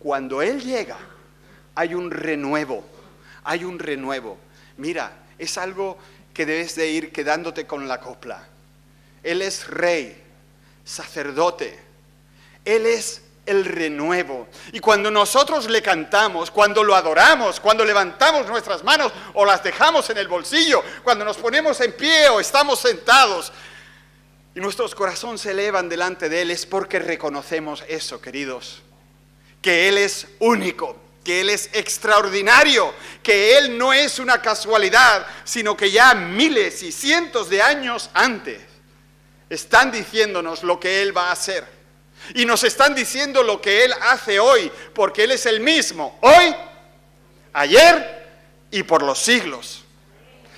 cuando Él llega, hay un renuevo, hay un renuevo. Mira, es algo que debes de ir quedándote con la copla. Él es rey, sacerdote, Él es el renuevo. Y cuando nosotros le cantamos, cuando lo adoramos, cuando levantamos nuestras manos o las dejamos en el bolsillo, cuando nos ponemos en pie o estamos sentados y nuestros corazones se elevan delante de Él, es porque reconocemos eso, queridos, que Él es único, que Él es extraordinario, que Él no es una casualidad, sino que ya miles y cientos de años antes están diciéndonos lo que Él va a hacer. Y nos están diciendo lo que Él hace hoy, porque Él es el mismo, hoy, ayer y por los siglos.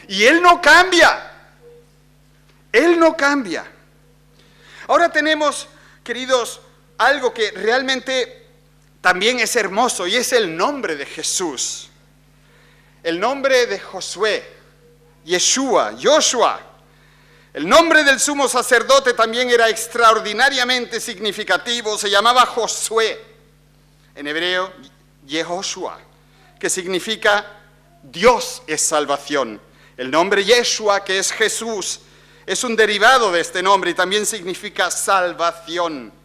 Y Él no cambia. Él no cambia. Ahora tenemos, queridos, algo que realmente también es hermoso, y es el nombre de Jesús. El nombre de Josué, Yeshua, Joshua. El nombre del sumo sacerdote también era extraordinariamente significativo, se llamaba Josué, en hebreo Yehoshua, que significa Dios es salvación. El nombre Yeshua, que es Jesús, es un derivado de este nombre y también significa salvación.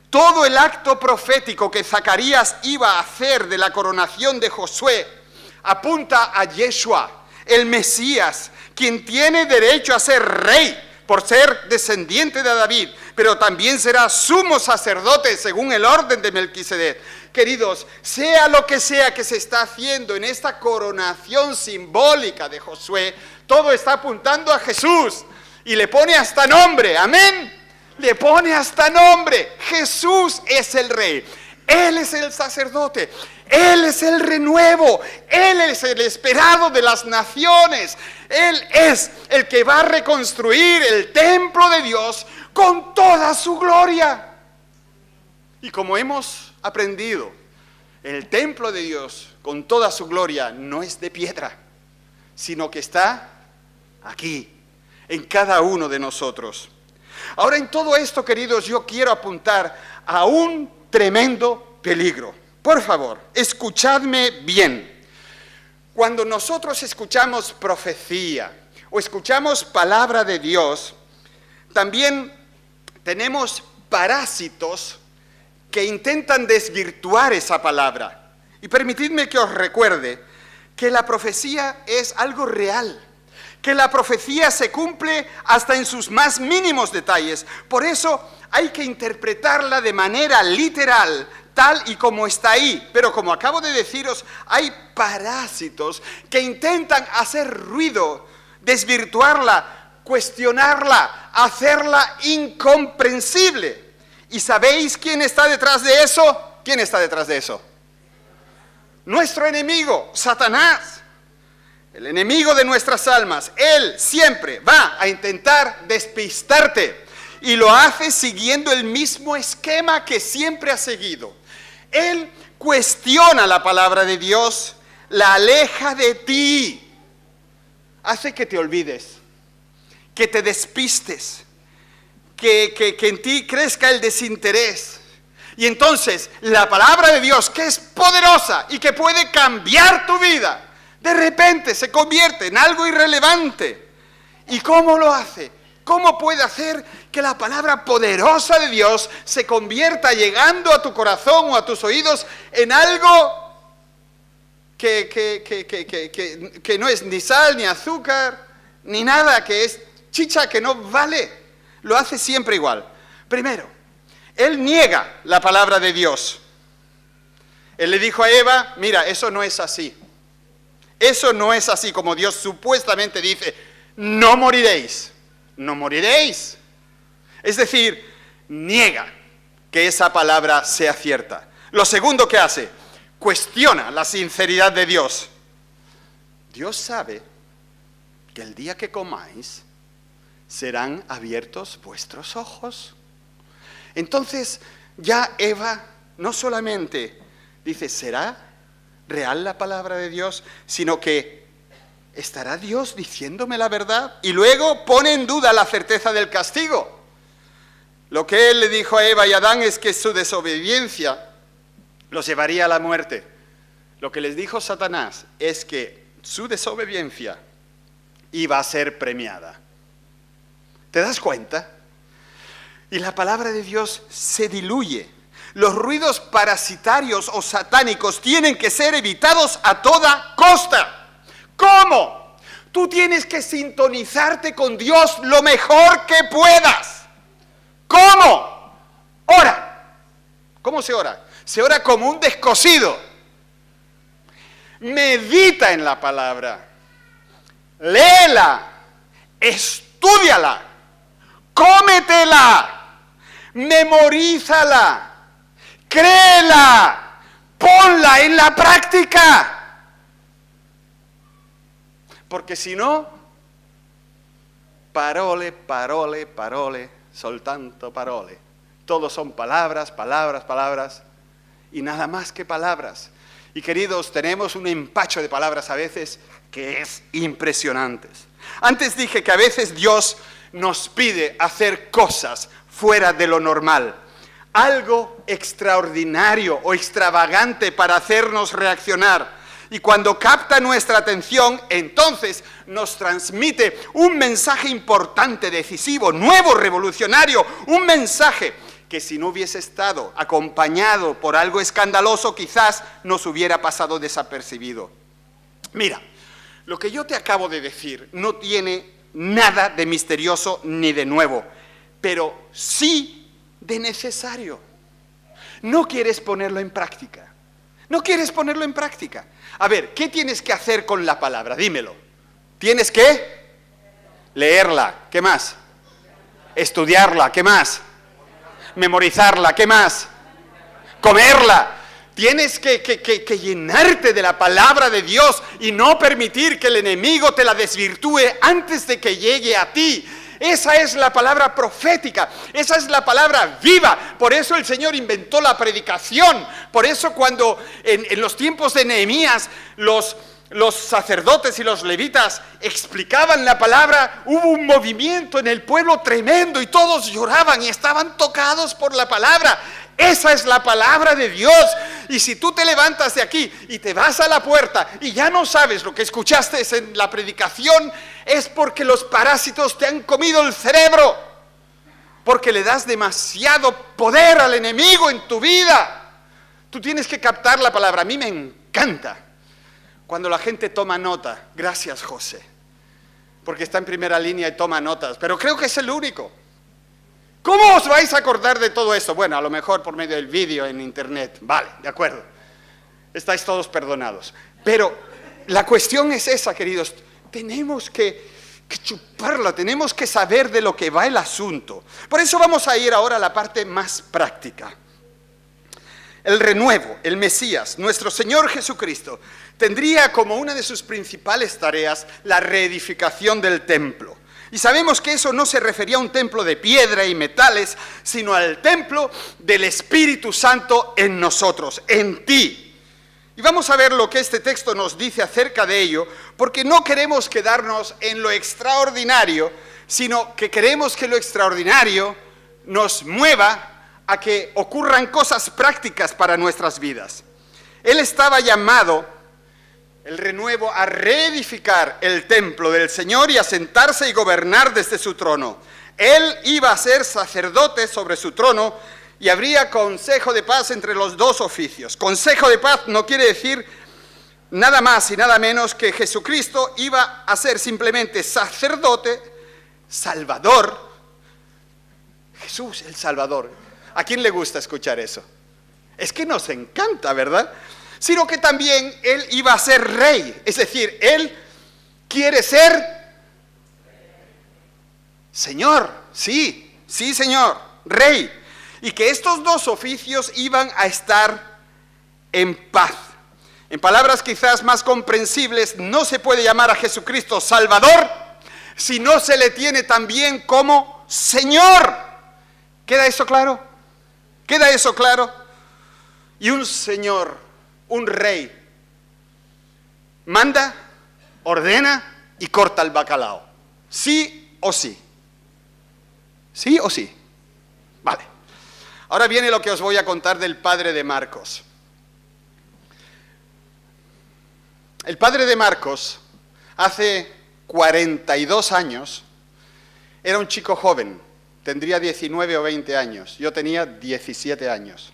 Todo el acto profético que Zacarías iba a hacer de la coronación de Josué apunta a Yeshua, el Mesías, quien tiene derecho a ser rey por ser descendiente de David, pero también será sumo sacerdote según el orden de Melquisedec. Queridos, sea lo que sea que se está haciendo en esta coronación simbólica de Josué, todo está apuntando a Jesús y le pone hasta nombre, amén. Le pone hasta nombre. Jesús es el rey, Él es el sacerdote, Él es el renuevo, Él es el esperado de las naciones, Él es el que va a reconstruir el templo de Dios con toda su gloria. Y como hemos aprendido, el templo de Dios con toda su gloria no es de piedra, sino que está aquí, en cada uno de nosotros. Ahora, en todo esto, queridos, yo quiero apuntar a un tremendo peligro. Por favor, escuchadme bien. Cuando nosotros escuchamos profecía o escuchamos palabra de Dios, también tenemos parásitos que intentan desvirtuar esa palabra. Y permitidme que os recuerde que la profecía es algo real, que la profecía se cumple hasta en sus más mínimos detalles. Por eso hay que interpretarla de manera literal, tal y como está ahí. Pero como acabo de deciros, hay parásitos que intentan hacer ruido, desvirtuarla, cuestionarla, hacerla incomprensible. ¿Y sabéis quién está detrás de eso? ¿Quién está detrás de eso? Nuestro enemigo, Satanás. El enemigo de nuestras almas. Él siempre va a intentar despistarte. Y lo hace siguiendo el mismo esquema que siempre ha seguido. Él cuestiona la palabra de Dios, la aleja de ti, hace que te olvides, que te despistes, que en ti crezca el desinterés. Y entonces la palabra de Dios, que es poderosa y que puede cambiar tu vida, de repente se convierte en algo irrelevante. ¿Y cómo lo hace? ¿Cómo puede hacer que la palabra poderosa de Dios se convierta, llegando a tu corazón o a tus oídos, en algo que no es ni sal, ni azúcar, ni nada, que es chicha que no vale? Lo hace siempre igual. Primero, él niega la palabra de Dios. Él le dijo a Eva, mira, eso no es así. Eso no es así, como Dios supuestamente dice, no moriréis. No moriréis. Es decir, niega que esa palabra sea cierta. Lo segundo que hace, cuestiona la sinceridad de Dios. Dios sabe que el día que comáis serán abiertos vuestros ojos. Entonces ya Eva no solamente dice, ¿será real la palabra de Dios? Sino que ¿estará Dios diciéndome la verdad? Y luego pone en duda la certeza del castigo. Lo que él le dijo a Eva y a Adán es que su desobediencia los llevaría a la muerte. Lo que les dijo Satanás es que su desobediencia iba a ser premiada. ¿Te das cuenta? Y la palabra de Dios se diluye. Los ruidos parasitarios o satánicos tienen que ser evitados a toda costa. ¿Cómo? Tú tienes que sintonizarte con Dios lo mejor que puedas. ¿Cómo? Ora. ¿Cómo se ora? Se ora como un descosido. Medita en la palabra. Léela. Estúdiala. Cómetela. Memorízala. Créela. Ponla en la práctica. Porque si no, parole, soltanto parole. Todos son palabras, palabras, palabras, y nada más que palabras. Y queridos, tenemos un empacho de palabras a veces que es impresionante. Antes dije que a veces Dios nos pide hacer cosas fuera de lo normal. Algo extraordinario o extravagante para hacernos reaccionar. Y cuando capta nuestra atención, entonces nos transmite un mensaje importante, decisivo, nuevo, revolucionario. Un mensaje que si no hubiese estado acompañado por algo escandaloso, quizás nos hubiera pasado desapercibido. Mira, lo que yo te acabo de decir no tiene nada de misterioso ni de nuevo, pero sí de necesario. No quieres ponerlo en práctica. No quieres ponerlo en práctica. A ver, ¿qué tienes que hacer con la palabra? Dímelo. ¿Tienes que leerla? ¿Qué más? Estudiarla. ¿Qué más? Memorizarla. ¿Qué más? Comerla. Tienes que llenarte de la palabra de Dios y no permitir que el enemigo te la desvirtúe antes de que llegue a ti. Esa es la palabra profética, esa es la palabra viva. Por eso el Señor inventó la predicación. Por eso cuando en los tiempos de Nehemías los sacerdotes y los levitas explicaban la palabra, hubo un movimiento en el pueblo tremendo y todos lloraban y estaban tocados por la palabra. Esa es la palabra de Dios. Y si tú te levantas de aquí y te vas a la puerta y ya no sabes lo que escuchaste en la predicación, es porque los parásitos te han comido el cerebro, porque le das demasiado poder al enemigo en tu vida. Tú tienes que captar la palabra. A mí me encanta cuando la gente toma nota. Gracias, José, porque está en primera línea y toma notas, pero creo que es el único. ¿Cómo os vais a acordar de todo esto? Bueno, a lo mejor por medio del vídeo en internet. Vale, de acuerdo. Estáis todos perdonados. Pero la cuestión es esa, queridos. Tenemos que chuparla, tenemos que saber de lo que va el asunto. Por eso vamos a ir ahora a la parte más práctica. El renuevo, el Mesías, nuestro Señor Jesucristo, tendría como una de sus principales tareas la reedificación del templo. Y sabemos que eso no se refería a un templo de piedra y metales, sino al templo del Espíritu Santo en nosotros, en ti. Y vamos a ver lo que este texto nos dice acerca de ello, porque no queremos quedarnos en lo extraordinario, sino que queremos que lo extraordinario nos mueva a que ocurran cosas prácticas para nuestras vidas. Él estaba llamado, el renuevo, a reedificar el templo del Señor y a sentarse y gobernar desde su trono. Él iba a ser sacerdote sobre su trono y habría consejo de paz entre los dos oficios. Consejo de paz no quiere decir nada más y nada menos que Jesucristo iba a ser simplemente sacerdote, Salvador. Jesús el Salvador. ¿A quién le gusta escuchar eso? Es que nos encanta, ¿verdad? Sino que también Él iba a ser rey. Es decir, Él quiere ser Señor. Sí, Señor, rey. Y que estos dos oficios iban a estar en paz. En palabras quizás más comprensibles, no se puede llamar a Jesucristo Salvador si no se le tiene también como Señor. ¿Queda eso claro? ¿Queda eso claro? Y un Señor, un rey, manda, ordena y corta el bacalao. ¿Sí o sí? ¿Sí o sí? Vale. Ahora viene lo que os voy a contar del padre de Marcos. El padre de Marcos, hace 42 años, era un chico joven, tendría 19 o 20 años, yo tenía 17 años.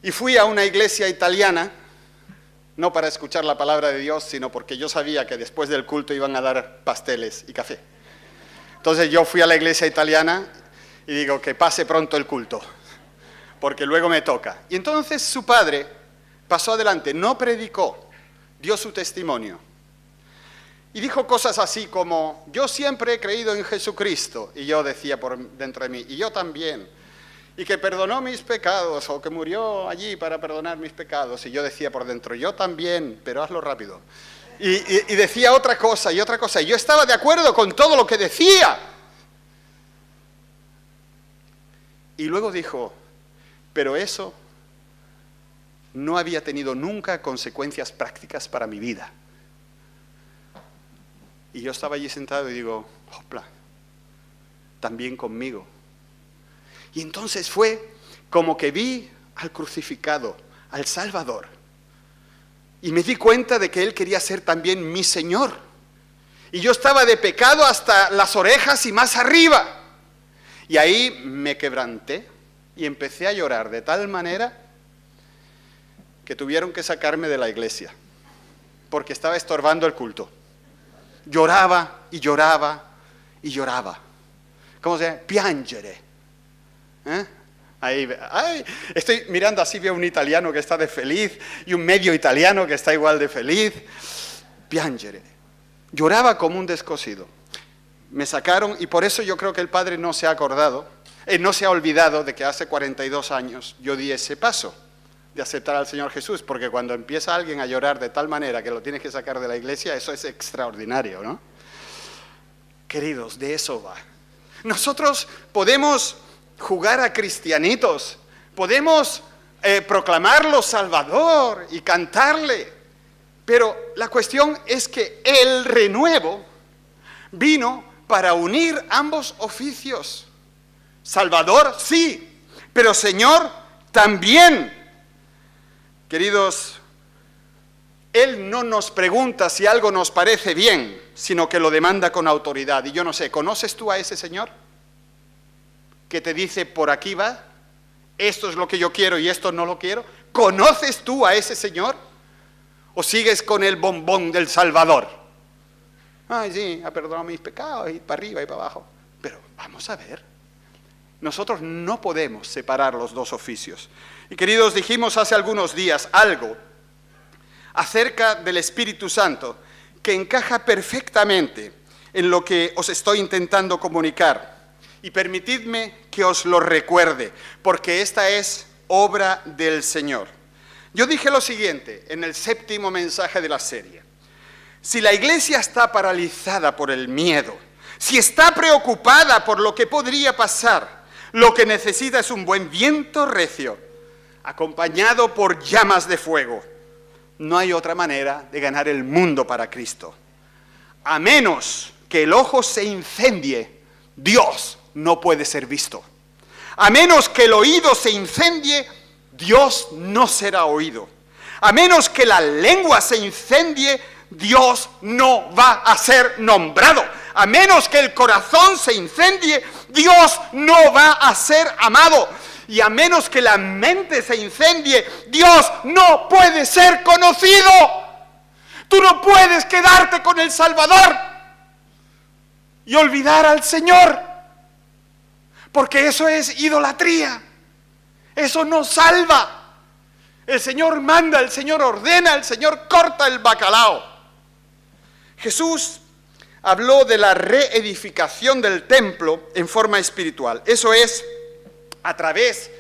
Y fui a una iglesia italiana, no para escuchar la palabra de Dios, sino porque yo sabía que después del culto iban a dar pasteles y café. Entonces yo fui a la iglesia italiana y digo que pase pronto el culto, porque luego me toca. Y entonces su padre pasó adelante, no predicó, dio su testimonio. Y dijo cosas así como, yo siempre he creído en Jesucristo. Y yo decía por dentro de mí, y yo también. Y que perdonó mis pecados, o que murió allí para perdonar mis pecados. Y yo decía por dentro, yo también, pero hazlo rápido. Y decía otra cosa y otra cosa. Y yo estaba de acuerdo con todo lo que decía. Y luego dijo, pero eso no había tenido nunca consecuencias prácticas para mi vida. Y yo estaba allí sentado y digo, hopla, también conmigo. Y entonces fue como que vi al crucificado, al Salvador. Y me di cuenta de que Él quería ser también mi Señor. Y yo estaba de pecado hasta las orejas y más arriba. Y ahí me quebranté y empecé a llorar de tal manera que tuvieron que sacarme de la iglesia, porque estaba estorbando el culto. Lloraba y lloraba y lloraba. ¿Cómo se llama? Piangere. Ahí, estoy mirando así, veo un italiano que está de feliz y un medio italiano que está igual de feliz. Piangere. Lloraba como un descosido. Me sacaron y por eso yo creo que el padre no se ha acordado, no se ha olvidado de que hace 42 años yo di ese paso de aceptar al Señor Jesús, porque cuando empieza alguien a llorar de tal manera que lo tienes que sacar de la iglesia, eso es extraordinario, ¿no? Queridos, de eso va. Nosotros podemos jugar a cristianitos, podemos proclamarlo Salvador y cantarle, pero la cuestión es que el renuevo vino para unir ambos oficios. Salvador, sí, pero Señor también. Queridos, Él no nos pregunta si algo nos parece bien, sino que lo demanda con autoridad. Y yo no sé, ¿conoces tú a ese Señor? Que te dice, por aquí va, esto es lo que yo quiero y esto no lo quiero. ¿Conoces tú a ese Señor? ¿O sigues con el bombón del Salvador? Ay, sí, ha perdonado mis pecados, y para arriba y para abajo. Pero vamos a ver, nosotros no podemos separar los dos oficios. Y queridos, dijimos hace algunos días algo acerca del Espíritu Santo que encaja perfectamente en lo que os estoy intentando comunicar. Y permitidme que os lo recuerde, porque esta es obra del Señor. Yo dije lo siguiente en el 7º mensaje de la serie. Si la iglesia está paralizada por el miedo, si está preocupada por lo que podría pasar, lo que necesita es un buen viento recio, acompañado por llamas de fuego. No hay otra manera de ganar el mundo para Cristo. A menos que el ojo se incendie, Dios no puede ser visto. A menos que el oído se incendie, Dios no será oído. A menos que la lengua se incendie, Dios no va a ser nombrado. A menos que el corazón se incendie, Dios no va a ser amado. Y a menos que la mente se incendie, Dios no puede ser conocido. Tú no puedes quedarte con el Salvador y olvidar al Señor, porque eso es idolatría. Eso no salva. El Señor manda, el Señor ordena, el Señor corta el bacalao. Jesús habló de la reedificación del templo en forma espiritual. Eso es a través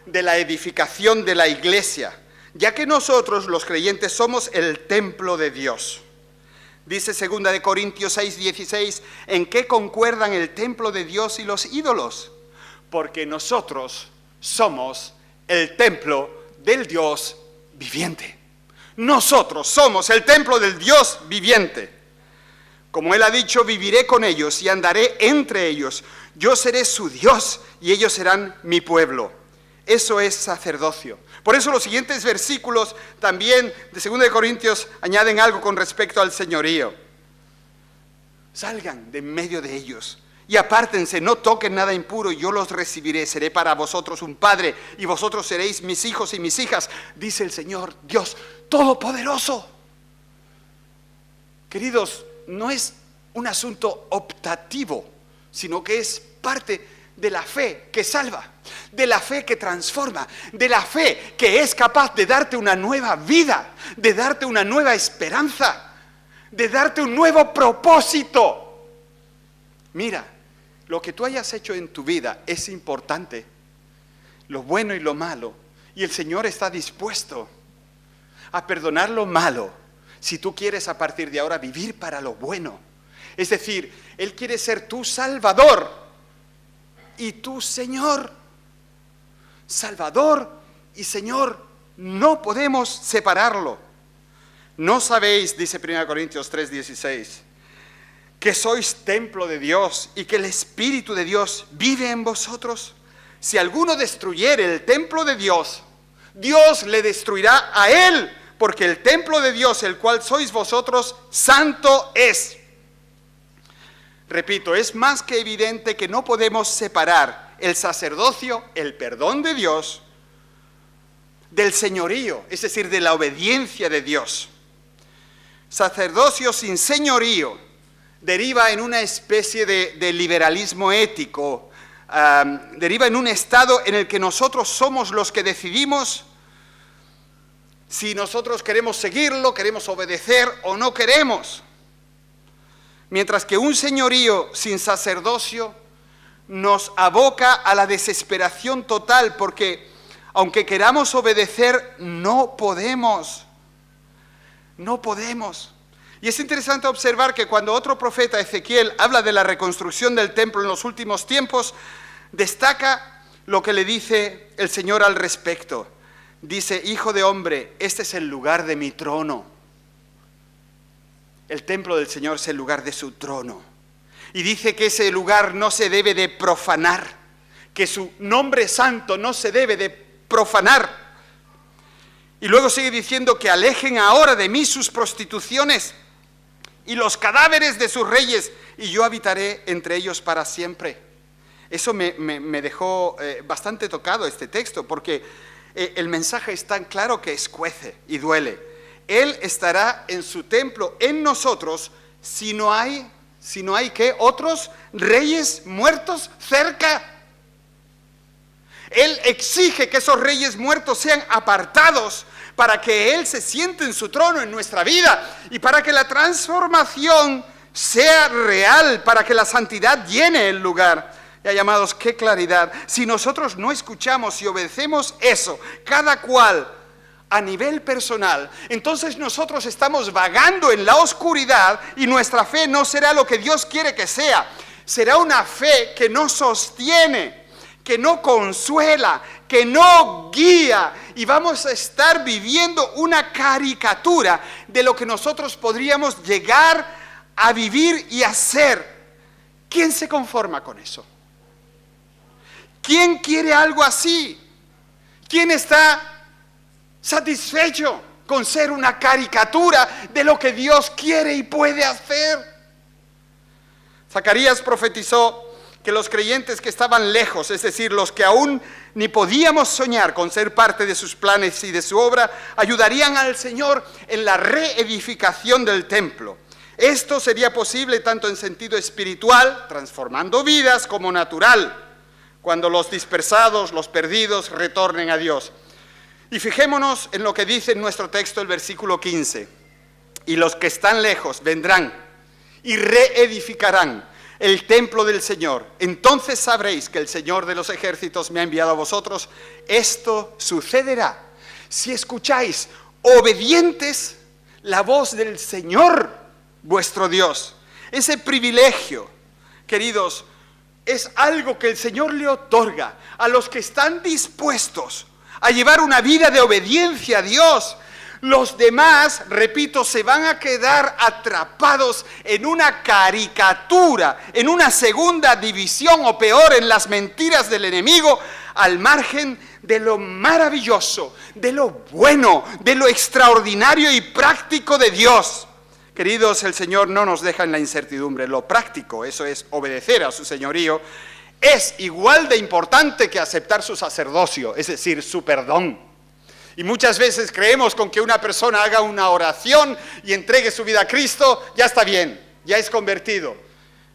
de la edificación de la iglesia, ya que nosotros los creyentes somos el templo de Dios. Dice 2 Corintios 6:16, ¿en qué concuerdan el templo de Dios y los ídolos? Porque nosotros somos el templo del Dios viviente. Nosotros somos el templo del Dios viviente. Como Él ha dicho, viviré con ellos y andaré entre ellos. Yo seré su Dios y ellos serán mi pueblo. Eso es sacerdocio. Por eso los siguientes versículos también de 2 de Corintios añaden algo con respecto al señorío. Salgan de en medio de ellos y apártense, no toquen nada impuro, y yo los recibiré, seré para vosotros un padre, y vosotros seréis mis hijos y mis hijas, dice el Señor Dios Todopoderoso. Queridos, no es un asunto optativo, sino que es parte de la fe que salva, de la fe que transforma, de la fe que es capaz de darte una nueva vida, de darte una nueva esperanza, de darte un nuevo propósito. Mira, lo que tú hayas hecho en tu vida es importante, lo bueno y lo malo, y el Señor está dispuesto a perdonar lo malo si tú quieres a partir de ahora vivir para lo bueno. Es decir, Él quiere ser tu Salvador y tu Señor. Salvador y Señor, no podemos separarlo. ¿No sabéis, dice 1 Corintios 3:16, que sois templo de Dios y que el Espíritu de Dios vive en vosotros? Si alguno destruyere el templo de Dios, Dios le destruirá a él, porque el templo de Dios, el cual sois vosotros, santo es. Repito, es más que evidente que no podemos separar el sacerdocio, el perdón de Dios, del señorío, es decir, de la obediencia de Dios. Sacerdocio sin señorío deriva en una especie de liberalismo ético, deriva en un estado en el que nosotros somos los que decidimos si nosotros queremos seguirlo, queremos obedecer o no queremos. Mientras que un señorío sin sacerdocio nos aboca a la desesperación total, porque aunque queramos obedecer, no podemos. No podemos. Y es interesante observar que cuando otro profeta, Ezequiel, habla de la reconstrucción del templo en los últimos tiempos, destaca lo que le dice el Señor al respecto. Dice: hijo de hombre, este es el lugar de mi trono. El templo del Señor es el lugar de su trono. Y dice que ese lugar no se debe de profanar, que su nombre santo no se debe de profanar. Y luego sigue diciendo que alejen ahora de mí sus prostituciones y los cadáveres de sus reyes, y yo habitaré entre ellos para siempre. Eso me dejó bastante tocado este texto, porque el mensaje es tan claro que escuece y duele. Él estará en su templo, en nosotros, si no hay ¿qué? Otros reyes muertos cerca. Él exige que esos reyes muertos sean apartados para que Él se siente en su trono en nuestra vida y para que la transformación sea real, para que la santidad llene el lugar. Ya, amados, qué claridad. Si nosotros no escuchamos y obedecemos eso, cada cual a nivel personal, entonces nosotros estamos vagando en la oscuridad y nuestra fe no será lo que Dios quiere que sea. Será una fe que no sostiene, que no consuela, que no guía, y vamos a estar viviendo una caricatura de lo que nosotros podríamos llegar a vivir y hacer. ¿Quién se conforma con eso? ¿Quién quiere algo así? ¿Quién está satisfecho con ser una caricatura de lo que Dios quiere y puede hacer? Zacarías profetizó que los creyentes que estaban lejos, es decir, los que aún ni podíamos soñar con ser parte de sus planes y de su obra, ayudarían al Señor en la reedificación del templo. Esto sería posible tanto en sentido espiritual, transformando vidas, como natural, cuando los dispersados, los perdidos, retornen a Dios. Y fijémonos en lo que dice en nuestro texto el versículo 15. Y los que están lejos vendrán y reedificarán el templo del Señor. Entonces sabréis que el Señor de los ejércitos me ha enviado a vosotros. Esto sucederá si escucháis obedientes la voz del Señor vuestro Dios. Ese privilegio, queridos, es algo que el Señor le otorga a los que están dispuestos a llevar una vida de obediencia a Dios. Los demás, repito, se van a quedar atrapados en una caricatura, en una segunda división o peor, en las mentiras del enemigo, al margen de lo maravilloso, de lo bueno, de lo extraordinario y práctico de Dios. Queridos, el Señor no nos deja en la incertidumbre. Lo práctico, eso es obedecer a su señorío, es igual de importante que aceptar su sacerdocio, es decir, su perdón. Y muchas veces creemos con que una persona haga una oración y entregue su vida a Cristo, ya está bien, ya es convertido.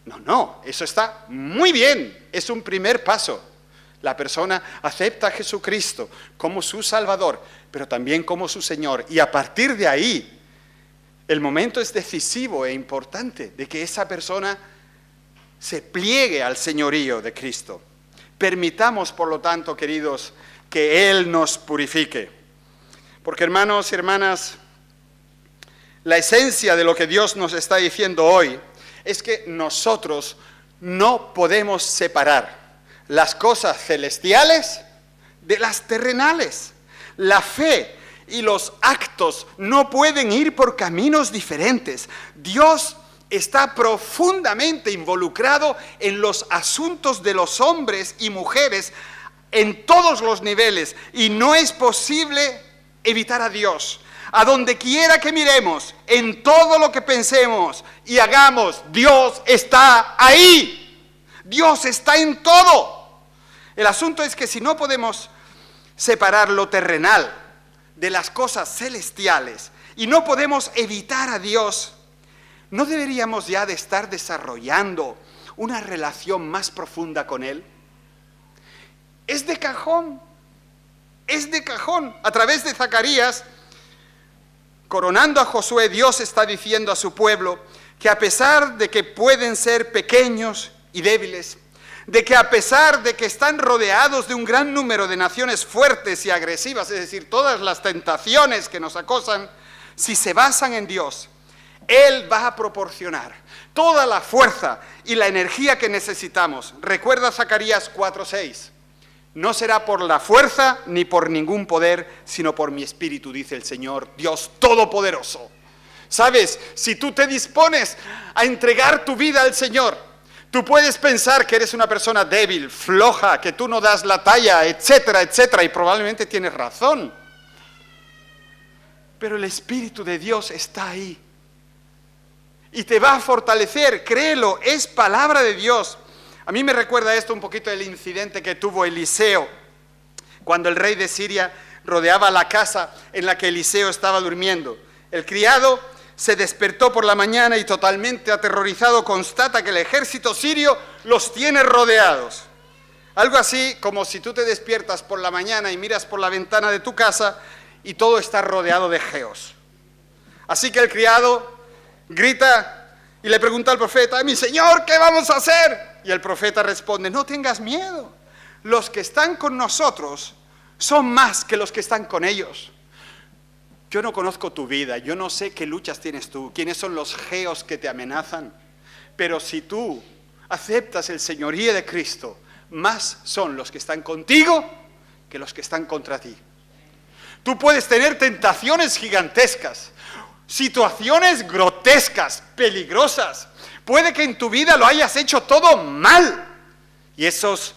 No, eso está muy bien, es un primer paso. La persona acepta a Jesucristo como su Salvador, pero también como su Señor. Y a partir de ahí, el momento es decisivo e importante de que esa persona se pliegue al señorío de Cristo. Permitamos, por lo tanto, queridos, que Él nos purifique. Porque, hermanos y hermanas, la esencia de lo que Dios nos está diciendo hoy es que nosotros no podemos separar las cosas celestiales de las terrenales. La fe y los actos no pueden ir por caminos diferentes. Dios está profundamente involucrado en los asuntos de los hombres y mujeres en todos los niveles, y no es posible evitar a Dios. A donde quiera que miremos, en todo lo que pensemos y hagamos, Dios está ahí. Dios está en todo. El asunto es que si no podemos separar lo terrenal de las cosas celestiales y no podemos evitar a Dios, ¿no deberíamos ya de estar desarrollando una relación más profunda con Él? Es de cajón. A través de Zacarías, coronando a Josué, Dios está diciendo a su pueblo que a pesar de que pueden ser pequeños y débiles, de que a pesar de que están rodeados de un gran número de naciones fuertes y agresivas, es decir, todas las tentaciones que nos acosan, si se basan en Dios, Él va a proporcionar toda la fuerza y la energía que necesitamos. Recuerda Zacarías 4:6. No será por la fuerza ni por ningún poder, sino por mi espíritu, dice el Señor, Dios Todopoderoso. ¿Sabes? Si tú te dispones a entregar tu vida al Señor, tú puedes pensar que eres una persona débil, floja, que tú no das la talla, etcétera, etcétera, y probablemente tienes razón. Pero el Espíritu de Dios está ahí y te va a fortalecer, créelo, es palabra de Dios. A mí me recuerda esto un poquito el incidente que tuvo Eliseo cuando el rey de Siria rodeaba la casa en la que Eliseo estaba durmiendo. El criado se despertó por la mañana y totalmente aterrorizado constata que el ejército sirio los tiene rodeados. Algo así como si tú te despiertas por la mañana y miras por la ventana de tu casa y todo está rodeado de geos. Así que el criado grita y le pregunta al profeta: mi señor, ¿qué vamos a hacer? Y el profeta responde: no tengas miedo, los que están con nosotros son más que los que están con ellos. Yo no conozco tu vida, yo no sé qué luchas tienes tú, quiénes son los geos que te amenazan, pero si tú aceptas el señorío de Cristo, más son los que están contigo que los que están contra ti. Tú puedes tener tentaciones gigantescas, situaciones grotescas, peligrosas. Puede que en tu vida lo hayas hecho todo mal. Y esos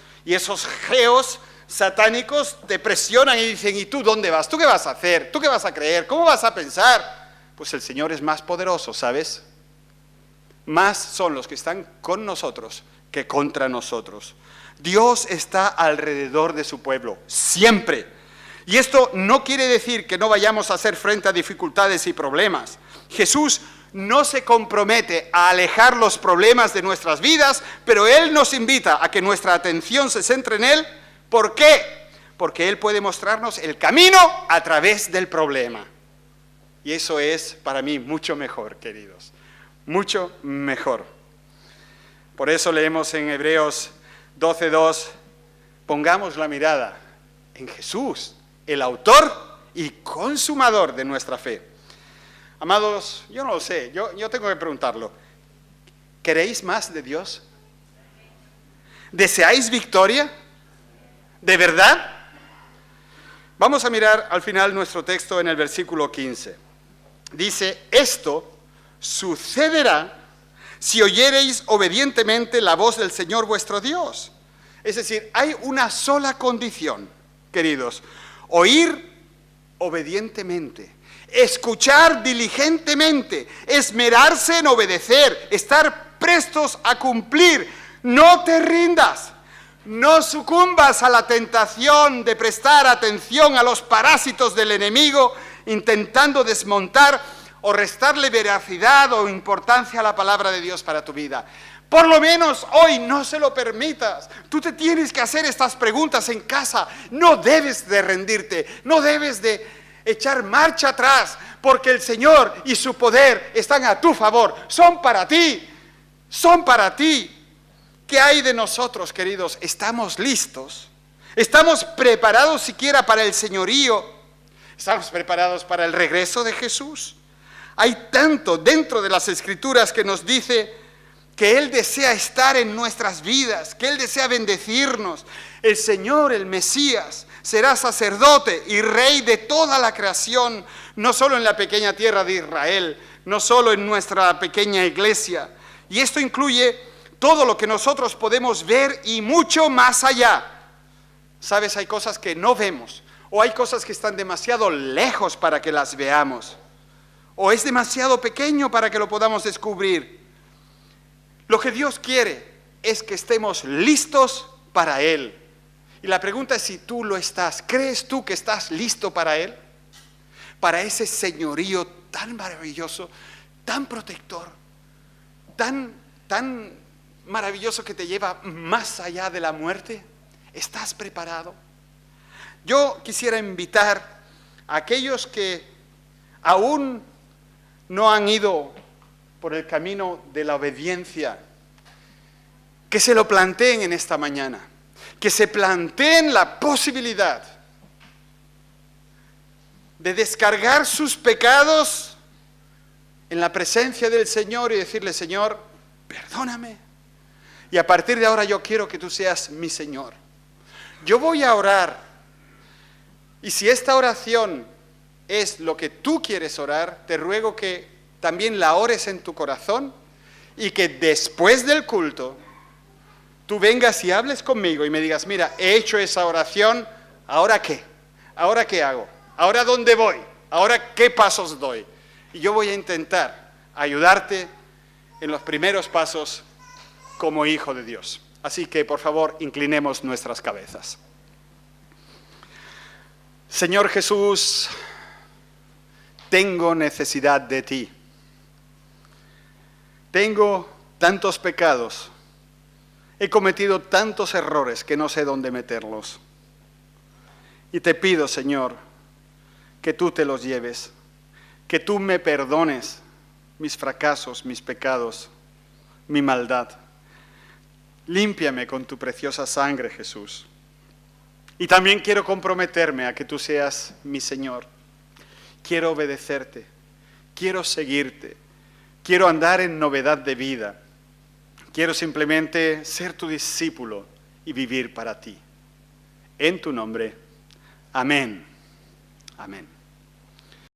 geos satánicos te presionan y dicen: ¿y tú dónde vas? ¿Tú qué vas a hacer? ¿Tú qué vas a creer? ¿Cómo vas a pensar? Pues el Señor es más poderoso, ¿sabes? Más son los que están con nosotros que contra nosotros. Dios está alrededor de su pueblo, siempre. Y esto no quiere decir que no vayamos a hacer frente a dificultades y problemas. Jesús no se compromete a alejar los problemas de nuestras vidas, pero Él nos invita a que nuestra atención se centre en Él. ¿Por qué? Porque Él puede mostrarnos el camino a través del problema. Y eso es para mí mucho mejor, queridos. Mucho mejor. Por eso leemos en Hebreos 12:2, pongamos la mirada en Jesús, el autor y consumador de nuestra fe. Amados, yo no lo sé, yo tengo que preguntarlo. ¿Queréis más de Dios? ¿Deseáis victoria? ¿De verdad? Vamos a mirar al final nuestro texto en el versículo 15. Dice: esto sucederá si oyereis obedientemente la voz del Señor vuestro Dios. Es decir, hay una sola condición, queridos. Oír obedientemente, escuchar diligentemente, esmerarse en obedecer, estar prestos a cumplir. No te rindas, no sucumbas a la tentación de prestar atención a los parásitos del enemigo, intentando desmontar o restarle veracidad o importancia a la palabra de Dios para tu vida. Por lo menos hoy no se lo permitas. Tú te tienes que hacer estas preguntas en casa. No debes de rendirte, no debes de echar marcha atrás, porque el Señor y su poder están a tu favor. Son para ti, son para ti. ¿Qué hay de nosotros, queridos? ¿Estamos listos? ¿Estamos preparados siquiera para el señorío? ¿Estamos preparados para el regreso de Jesús? Hay tanto dentro de las Escrituras que nos dice que Él desea estar en nuestras vidas, que Él desea bendecirnos. El Señor, el Mesías, será sacerdote y rey de toda la creación, no solo en la pequeña tierra de Israel, no solo en nuestra pequeña iglesia. Y esto incluye todo lo que nosotros podemos ver y mucho más allá. Sabes, hay cosas que no vemos, o hay cosas que están demasiado lejos para que las veamos, o es demasiado pequeño para que lo podamos descubrir. Lo que Dios quiere es que estemos listos para Él. Y la pregunta es si tú lo estás. ¿Crees tú que estás listo para Él? Para ese señorío tan maravilloso, tan protector, tan maravilloso que te lleva más allá de la muerte. ¿Estás preparado? Yo quisiera invitar a aquellos que aún no han ido por el camino de la obediencia, que se lo planteen en esta mañana, que se planteen la posibilidad de descargar sus pecados en la presencia del Señor y decirle: Señor, perdóname, y a partir de ahora yo quiero que tú seas mi Señor. Yo voy a orar, y si esta oración es lo que tú quieres orar, te ruego que también la ores en tu corazón y que después del culto tú vengas y hables conmigo y me digas: mira, he hecho esa oración, ¿ahora qué? ¿Ahora qué hago? ¿Ahora dónde voy? ¿Ahora qué pasos doy? Y yo voy a intentar ayudarte en los primeros pasos como hijo de Dios. Así que, por favor, inclinemos nuestras cabezas. Señor Jesús, tengo necesidad de ti. Tengo tantos pecados. He cometido tantos errores que no sé dónde meterlos. Y te pido, Señor, que tú te los lleves, que tú me perdones mis fracasos, mis pecados, mi maldad. Límpiame con tu preciosa sangre, Jesús. Y también quiero comprometerme a que tú seas mi Señor. Quiero obedecerte, quiero seguirte, quiero andar en novedad de vida. Quiero simplemente ser tu discípulo y vivir para ti. En tu nombre, amén. Amén.